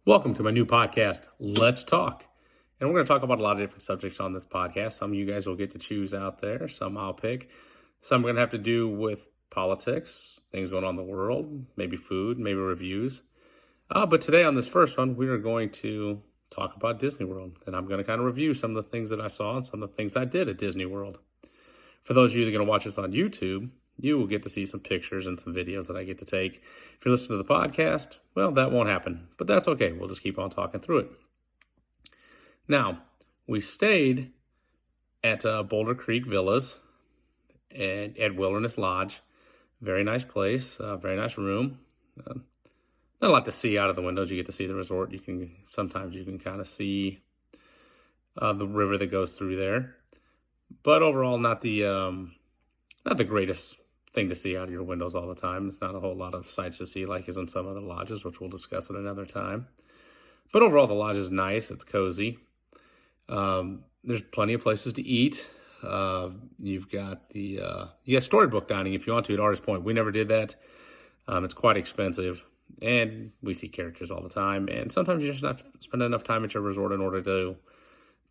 Welcome to my new podcast, Let's Talk. And we're going to talk about a lot of different subjects on this podcast. Some of you guys will get to choose out there. Some I'll pick. Some are going to have to do with politics, things going on in the world, maybe food, maybe reviews. But today on this first one, we are going to talk about Disney World. And I'm going to kind of review some of the things that I saw and some of the things I did at Disney World. For those of you that are going to watch this on YouTube, you will get to see some pictures and some videos that I get to take. If you listen to the podcast, well, that won't happen, but that's okay. We'll just keep on talking through it. Now, we stayed at Boulder Creek Villas and at Wilderness Lodge. Very nice place, very nice room. Not a lot to see out of the windows. You get to see the resort. Sometimes you can kind of see the river that goes through there, but overall, not the greatest thing to see out of your windows all the time. It's not a whole lot of sights to see like is in some other lodges, which we'll discuss at another time. But overall, the lodge is nice. It's cozy. There's plenty of places to eat. You've got you got storybook dining if you want to at Artist Point. We never did that. It's quite expensive, and we see characters all the time. And sometimes you just not spend enough time at your resort in order to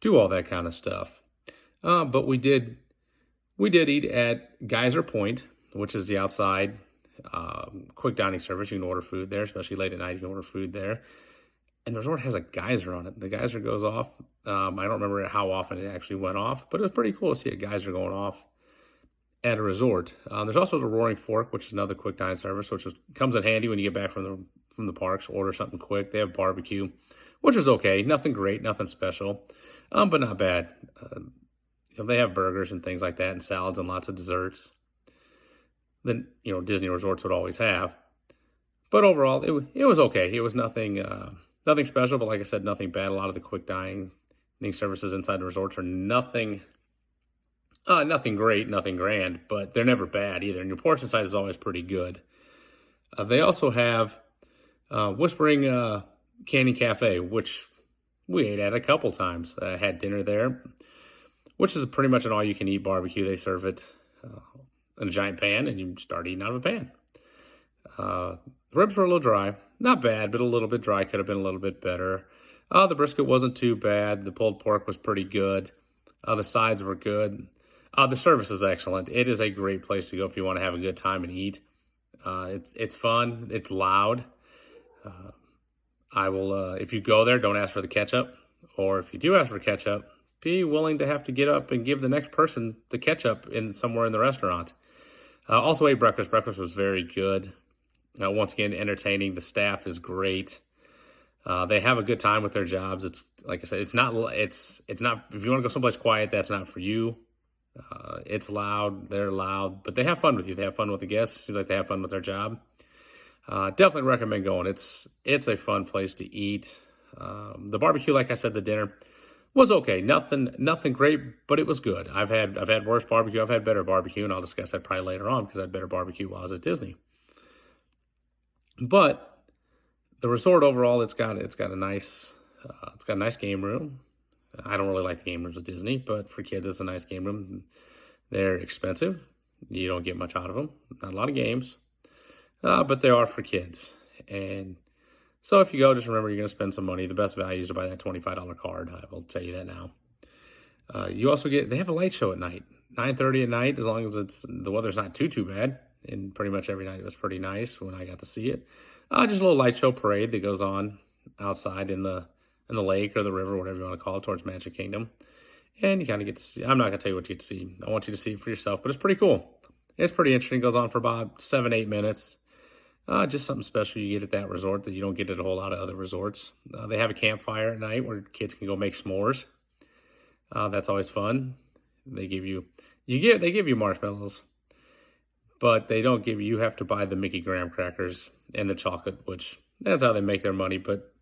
do all that kind of stuff. But we did eat at Geyser Point, which is the outside quick dining service. You can order food there, especially late at night. You can order food there. And the resort has a geyser on it. The geyser goes off. I don't remember how often it actually went off, but it was pretty cool to see a geyser going off at a resort. There's also the Roaring Fork, which is another quick dining service, which comes in handy when you get back from the parks. Order something quick. They have barbecue, which is okay. Nothing great, nothing special, but not bad. They have burgers and things like that, and salads and lots of desserts that Disney resorts would always have. But overall, it was okay. It was nothing special, but like I said, nothing bad. A lot of the quick dining services inside the resorts are nothing great, nothing grand, but they're never bad either. And your portion size is always pretty good. They also have Whispering Canyon Cafe, which we ate at a couple times. Had dinner there, which is pretty much an all-you-can-eat barbecue. They serve it in a giant pan, and you start eating out of a pan. The ribs were a little dry. Not bad, but a little bit dry. Could have been a little bit better. The brisket wasn't too bad. The pulled pork was pretty good. The sides were good. The service is excellent. It is a great place to go if you want to have a good time and eat. It's fun. It's loud. If you go there, don't ask for the ketchup. Or if you do ask for ketchup, be willing to have to get up and give the next person the ketchup somewhere in the restaurant. Also ate breakfast. Breakfast was very good. Once again, entertaining. The staff is great. They have a good time with their jobs. It's like I said, it's not. If you want to go someplace quiet, that's not for you. It's loud. They're loud, but they have fun with you. They have fun with the guests. It seems like they have fun with their job. Definitely recommend going. It's a fun place to eat. The barbecue, like I said, the dinner was okay. Nothing great, but it was good. I've had worse barbecue. I've had better barbecue, and I'll discuss that probably later on because I had better barbecue while I was at Disney. But the resort overall, it's got a nice game room. I don't really like the game rooms at Disney, but for kids, it's a nice game room. They're expensive. You don't get much out of them. Not a lot of games, but they are for kids. And so if you go, just remember you're going to spend some money. The best value is to buy that $25 card. I will tell you that now. You also they have a light show at night, 9:30 at night, as long as the weather's not too bad. And pretty much every night it was pretty nice when I got to see it. Just a little light show parade that goes on outside in the lake or the river, whatever you want to call it, towards Magic Kingdom. And you kind of get to see. I'm not going to tell you what you get to see. I want you to see it for yourself, but it's pretty cool. It's pretty interesting. It goes on for about 7-8 minutes. Just something special you get at that resort that you don't get at a whole lot of other resorts. They have a campfire at night where kids can go make s'mores. That's always fun. They give you marshmallows, but they don't give you. You have to buy the Mickey graham crackers and the chocolate, which that's how they make their money. But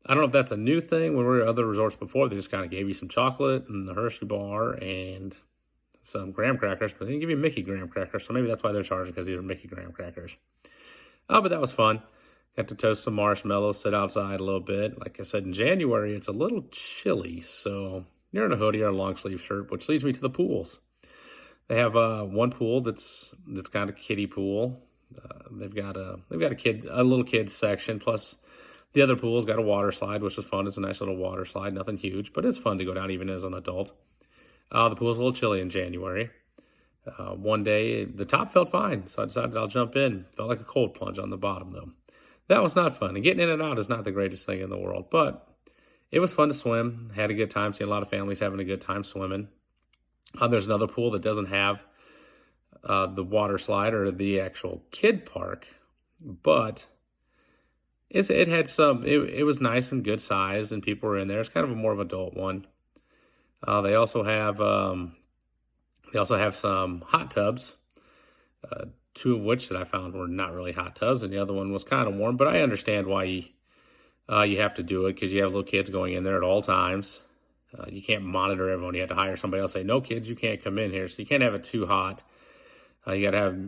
I don't know if that's a new thing. When we were at other resorts before, they just kind of gave you some chocolate and the Hershey bar and some graham crackers, but they didn't give you Mickey graham crackers. So maybe that's why they're charging, because these are Mickey graham crackers. But that was fun. Got to toast some marshmallows, sit outside a little bit. Like I said, in January, it's a little chilly, so you're in a hoodie or a long sleeve shirt, which leads me to the pools. They have one pool that's kind of kiddie pool. They've got a little kids section, plus The other pool's got a water slide, which was fun. It's a nice little water slide, nothing huge, but it's fun to go down even as an adult. The pool's a little chilly in January. One day, the top felt fine, so I decided I'll jump in. Felt like a cold plunge on the bottom, though. That was not fun, and getting in and out is not the greatest thing in the world, but it was fun to swim. Had a good time, seeing a lot of families having a good time swimming. There's another pool that doesn't have the water slide or the actual kid park, but it had some, it was nice and good sized, and people were in there. It's kind of a more of an adult one. They also have some hot tubs, two of which that I found were not really hot tubs, and the other one was kind of warm. But I understand why you have to do it, because you have little kids going in there at all times. You can't monitor everyone. You have to hire somebody else, say, no kids, you can't come in here. So you can't have it too hot. You got to have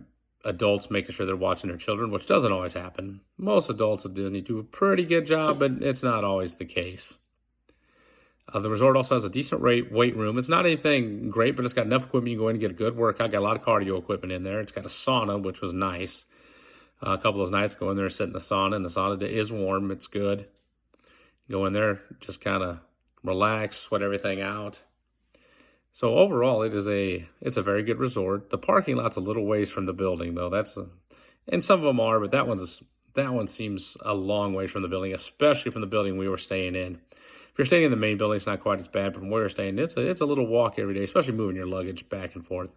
adults making sure they're watching their children, which doesn't always happen. Most adults at Disney do a pretty good job, but it's not always the case. The resort also has a decent weight room. It's not anything great, but it's got enough equipment you can go in and get a good workout. Got a lot of cardio equipment in there. It's got a sauna, which was nice. A couple of those nights, go in there, sit in the sauna, and the sauna is warm. It's good. Go in there, just kind of relax, sweat everything out. So overall, it's a very good resort. The parking lot's a little ways from the building, though. And some of them are, but that one seems a long way from the building, especially from the building we were staying in. If you're staying in the main building, it's not quite as bad, but from where we're staying, it's a little walk every day, especially moving your luggage back and forth.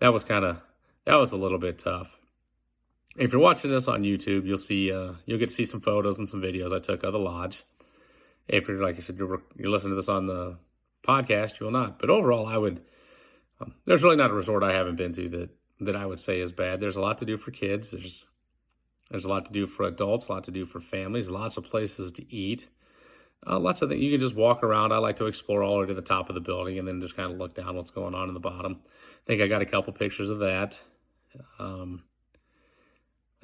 That was a little bit tough. If you're watching this on YouTube, you'll get to see some photos and some videos I took of the lodge. If you're, like I said, you're listening to this on the podcast, you will not. But overall, there's really not a resort I haven't been to that I would say is bad. There's a lot to do for kids. There's a lot to do for adults, a lot to do for families, lots of places to eat. Lots of things. You can just walk around. I like to explore all the way to the top of the building and then just kind of look down what's going on in the bottom. I think I got a couple pictures of that. Like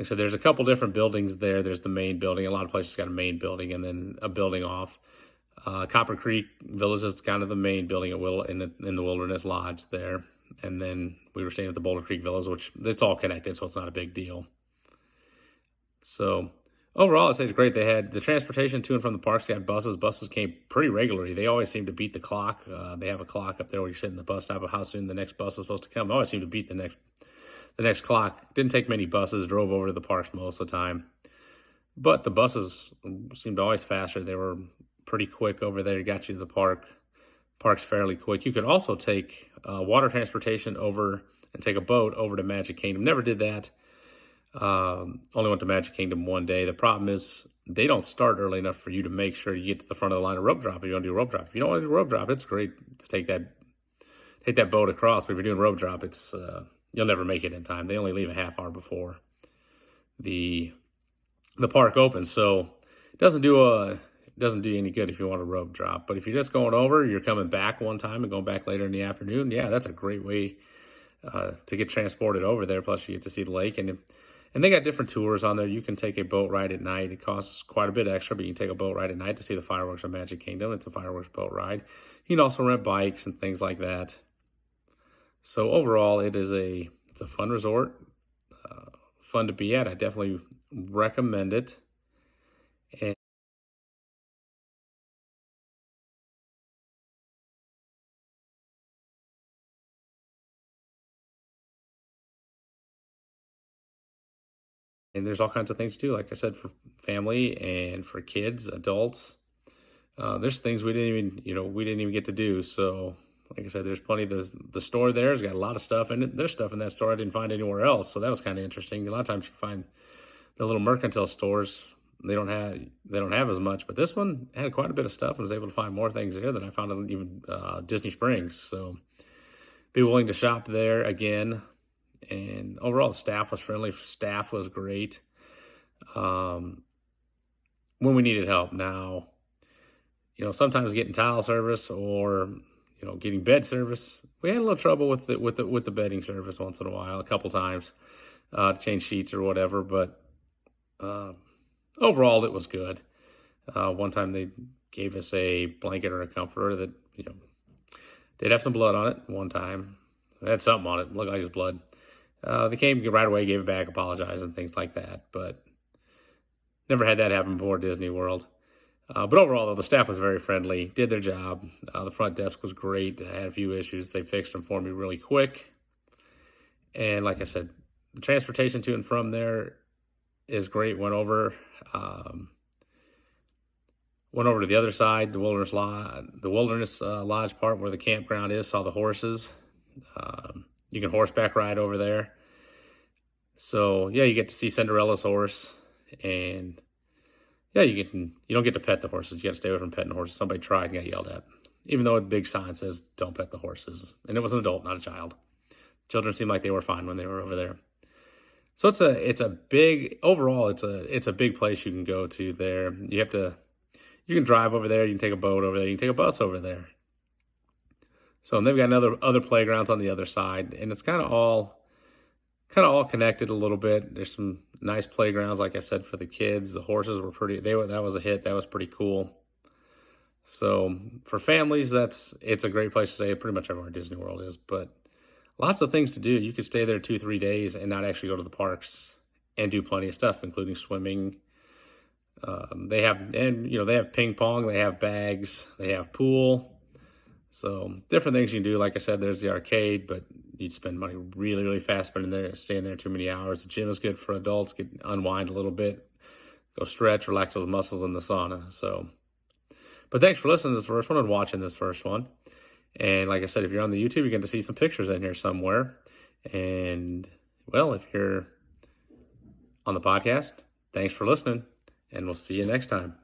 I said, there's a couple different buildings there. There's the main building. A lot of places got a main building and then a building off. Copper Creek Villas is kind of the main building in the Wilderness Lodge there. And then we were staying at the Boulder Creek Villas, which it's all connected, so it's not a big deal. So overall, I'd say it's great. They had the transportation to and from the parks. They had buses. Buses came pretty regularly. They always seem to beat the clock. They have a clock up there where you sit in the bus stop of how soon the next bus is supposed to come. They always seem to beat the next clock. Didn't take many buses. Drove over to the parks most of the time. But the buses seemed always faster. They were pretty quick over there. Got you to the parks fairly quick. You could also take water transportation over and take a boat over to Magic Kingdom. Never did that. Only went to Magic Kingdom one day. The problem is they don't start early enough for you to make sure you get to the front of the line of rope drop if you want to do rope drop. If you don't want to do rope drop, it's great to take that boat across. But if you're doing rope drop, you'll never make it in time. They only leave a half hour before the park opens, so it doesn't do you any good if you want to rope drop. But if you're just going over, you're coming back one time and going back later in the afternoon, yeah, that's a great way to get transported over there. Plus, you get to see the lake, and they got different tours on there. You can take a boat ride at night. It costs quite a bit extra, but you can take a boat ride at night to see the fireworks at Magic Kingdom. It's a fireworks boat ride. You can also rent bikes and things like that. So overall, it's a fun resort, fun to be at. I definitely recommend it. And there's all kinds of things too, like I said, for family and for kids, adults. There's things we didn't even get to do. So, like I said, there's plenty. The store there's got a lot of stuff in it. There's stuff in that store I didn't find anywhere else. So that was kind of interesting. A lot of times you find the little mercantile stores, they don't have as much, but this one had quite a bit of stuff and was able to find more things there than I found at even Disney Springs. So be willing to shop there again. And overall, the staff was friendly. Staff was great. When we needed help. Now, sometimes getting tile service or getting bed service, we had a little trouble with the bedding service once in a while, a couple times, to change sheets or whatever. But overall, it was good. One time they gave us a blanket or a comforter that did have some blood on it. One time, it had something on it. It looked like it was blood. They came right away, gave it back, apologized, and things like that. But Never had that happen before at Disney World. But overall, though, the staff was very friendly, did their job. The front desk was great. I had a few issues. They fixed them for me really quick. And like I said, the transportation to and from there is great. Went over to the other side, the Wilderness Lodge part where the campground is. Saw the horses. You can horseback ride over there. So yeah, you get to see Cinderella's horse, and yeah, you don't get to pet the horses. You got to stay away from petting horses. Somebody tried and got yelled at, even though a big sign says "Don't pet the horses," and it was an adult, not a child. Children seemed like they were fine when they were over there. So it's a big overall. It's a big place you can go to there. You can drive over there. You can take a boat over there. You can take a bus over there. So and they've got other playgrounds on the other side, and it's kind of all connected a little bit. There's some nice playgrounds, like I said, for the kids. The horses were that was a hit. That was pretty cool. So for families, it's a great place to stay. Pretty much everywhere Disney World is, but lots of things to do. You could stay there 2-3 days and not actually go to the parks and do plenty of stuff, including swimming. They have ping pong, they have bags, they have pool. So different things you can do. Like I said, there's the arcade, but you'd spend money really, really fast staying there too many hours. The gym is good for adults. Unwind a little bit, go stretch, relax those muscles in the sauna. So, but thanks for listening to this first one and watching this first one. And like I said, if you're on the YouTube, you get to see some pictures in here somewhere. And well, if you're on the podcast, thanks for listening, and we'll see you next time.